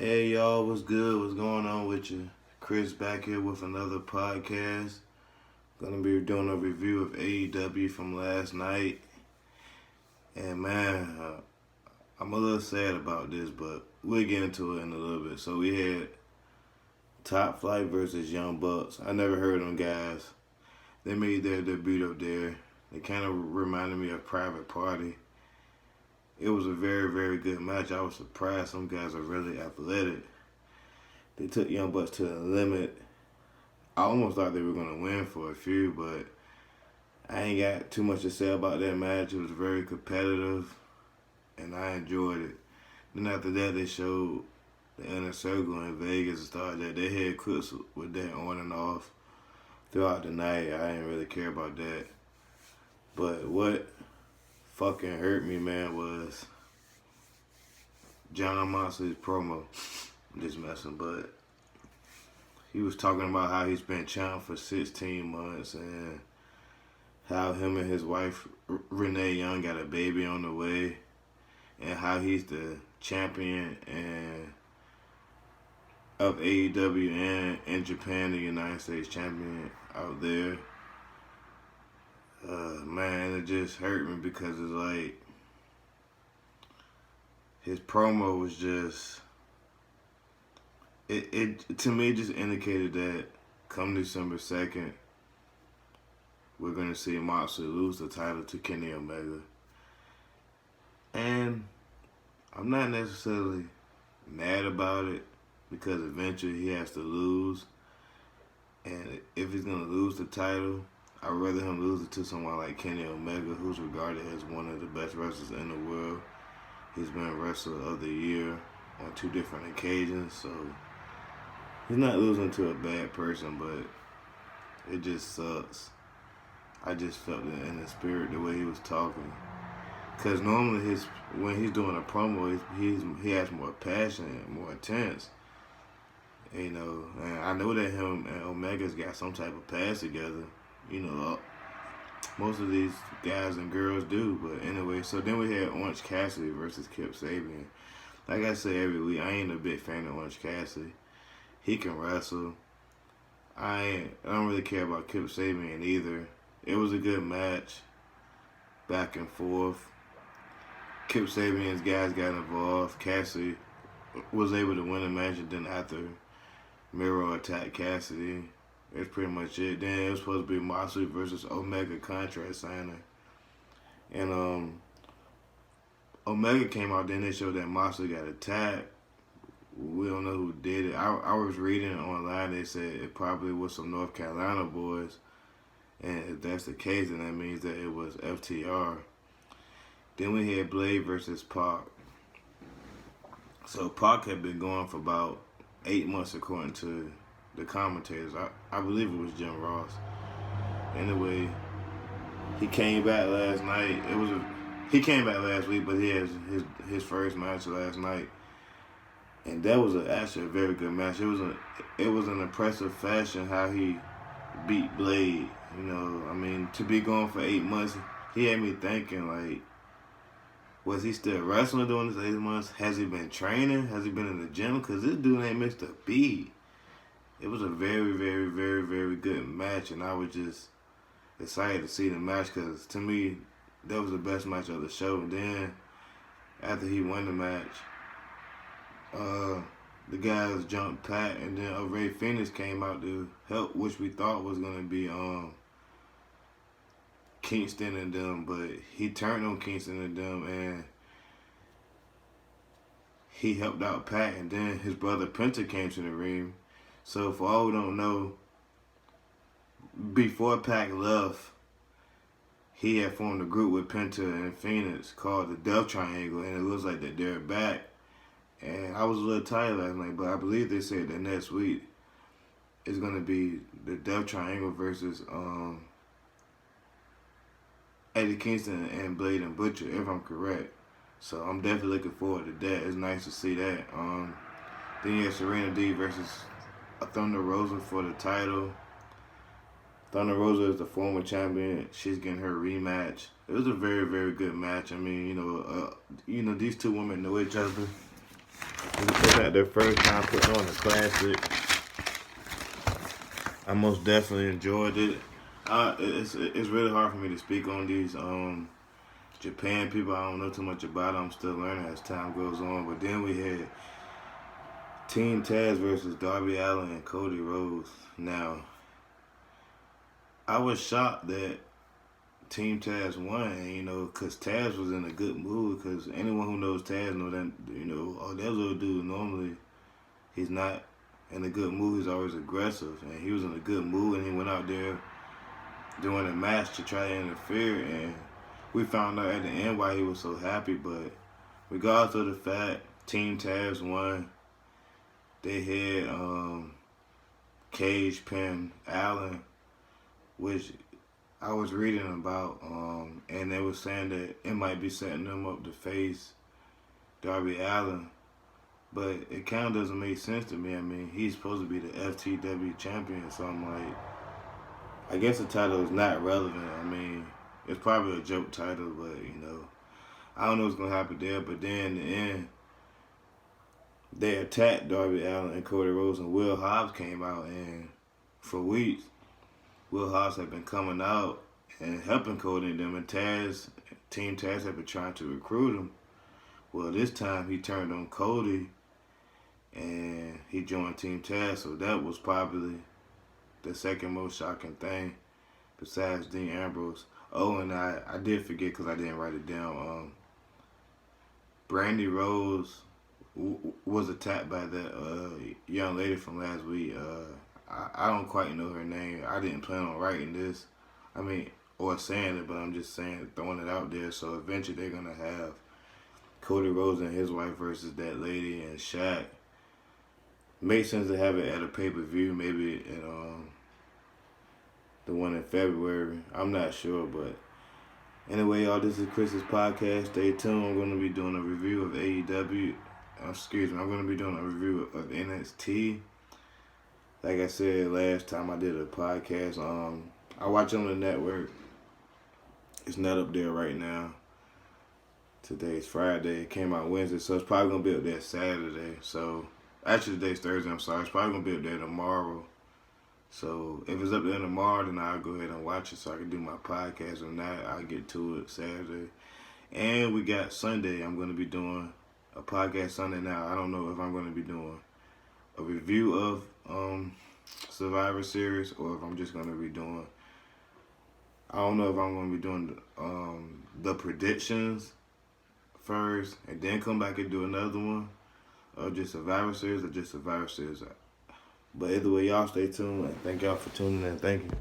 Hey y'all, what's good? What's going on with you? Chris back here with another podcast. Gonna be doing a review of AEW from last night. And man, I'm a little sad about this, but we'll get into it in a little bit. So we had Top Flight versus Young Bucks. I never heard of them guys. They made their debut up there. They kind of reminded me of Private Party. It was a very, very good match. I was surprised. Some guys are really athletic. They took Young Bucks to the limit. I almost thought they were going to win for a few, but I ain't got too much to say about that match. It was very competitive, and I enjoyed it. Then after that, they showed the Inner Circle in Vegas and started that. They had clips with that on and off throughout the night. I didn't really care about that. But what fucking hurt me, man, was John Moxley's promo. I'm just messing, but he was talking about how he's been champ for 16 months and how him and his wife Renee Young got a baby on the way, and how he's the champion and of AEW and in Japan, the United States champion out there. Man, it just hurt me because it's like his promo was just it to me just indicated that come December 2nd, we're gonna see Moxley lose the title to Kenny Omega. And I'm not necessarily mad about it because eventually he has to lose. And if he's gonna lose the title, I'd rather him lose it to someone like Kenny Omega, who's regarded as one of the best wrestlers in the world. He's been Wrestler of the Year on 2 different occasions, so he's not losing to a bad person, but it just sucks. I just felt it in the spirit, the way he was talking. Because normally when he's doing a promo, he has more passion, more intense. You know, and I know that him and Omega's got some type of past together. You know, most of these guys and girls do. But anyway, so then we had Orange Cassidy versus Kip Sabian. Like I say every week, I ain't a big fan of Orange Cassidy. He can wrestle. I don't really care about Kip Sabian either. It was a good match, back and forth. Kip Sabian's guys got involved. Cassidy was able to win the match, and then after Miro attacked Cassidy, that's pretty much it. Then it was supposed to be Moxley versus Omega contract signing. And Omega came out, then they showed that Moxley got attacked. We don't know who did it. I was reading online, they said it probably was some North Carolina boys. And if that's the case, then that means that it was FTR. Then we had Blade versus Pac. So Pac had been going for about 8 months according to the commentators. I believe it was Jim Ross. Anyway, he came back last night. He came back last week, but he has his first match last night, and that was actually a very good match. It was an impressive fashion how he beat Blade. You know, I mean, to be gone for 8 months, he had me thinking like, was he still wrestling during this 8 months? Has he been training? Has he been in the gym? Because this dude ain't missed a beat. It was a very, very, very, very good match, and I was just excited to see the match because, to me, that was the best match of the show. And then, after he won the match, the guys jumped Pat, and then Ray Phoenix came out to help, which we thought was going to be Kingston and them, but he turned on Kingston and them, and he helped out Pat, and then his brother Penta came to the ring. So for all who don't know, before Pac left, he had formed a group with Penta and Phoenix called the Death Triangle, and it looks like that they're back. And I was a little tired last night, but I believe they said that next week is going to be the Death Triangle versus Eddie Kingston and Blade and Butcher, if I'm correct. So I'm definitely looking forward to that. It's nice to see that. Then you have Serena D versus Thunder Rosa for the title. Thunder Rosa is the former champion. She's getting her rematch. It was a very, very good match. I mean, you know, these two women know each other. It's not their first time putting on a classic. I most definitely enjoyed it. It's really hard for me to speak on these Japan people. I don't know too much about them. I'm still learning as time goes on. But then we had Team Taz versus Darby Allin and Cody Rhodes. Now, I was shocked that Team Taz won, because Taz was in a good mood. Because anyone who knows Taz know that, oh, that little dude normally, he's not in a good mood. He's always aggressive, and he was in a good mood, and he went out there doing a match to try to interfere, and we found out at the end why he was so happy. But regardless of the fact, Team Taz won. They had Cage pin Allen, which I was reading about, and they were saying that it might be setting them up to face Darby Allin. But it kind of doesn't make sense to me. I mean, he's supposed to be the FTW champion, so I'm like, I guess the title is not relevant. I mean, it's probably a joke title, but, I don't know what's going to happen there. But then in the end, they attacked Darby Allin and Cody Rhodes, and Will Hobbs came out, and for weeks, Will Hobbs had been coming out and helping Cody and them, and Team Taz had been trying to recruit him. Well, this time he turned on Cody, and he joined Team Taz, so that was probably the second most shocking thing besides Dean Ambrose. Oh, and I did forget because I didn't write it down. Brandy Rose was attacked by that young lady from last week. I don't quite know her name. I didn't plan on writing this. Or saying it, but I'm just saying, throwing it out there. So eventually they're going to have Cody Rhodes and his wife versus that lady and Shaq. Makes sense to have it at a pay-per-view, maybe at the one in February. I'm not sure, but anyway, y'all, this is Chris's podcast. Stay tuned. I'm going to be doing a review of AEW. I'm going to be doing a review of NXT. Like I said last time I did a podcast, I watch it on the network. It's not up there right now. Today's Friday. It came out Wednesday, so it's probably going to be up there Saturday. So, actually today's Thursday, I'm sorry. It's probably going to be up there tomorrow. So, if it's up there tomorrow, then I'll go ahead and watch it so I can do my podcast. If not, I'll get to it Saturday. And we got Sunday. I'm going to be doing a podcast Sunday now. I don't know if I'm going to be doing a review of Survivor Series or if I'm just going to be doing, I don't know if I'm going to be doing the predictions first and then come back and do another one or just Survivor Series or just Survivor Series. But either way, y'all stay tuned and thank y'all for tuning in. Thank you.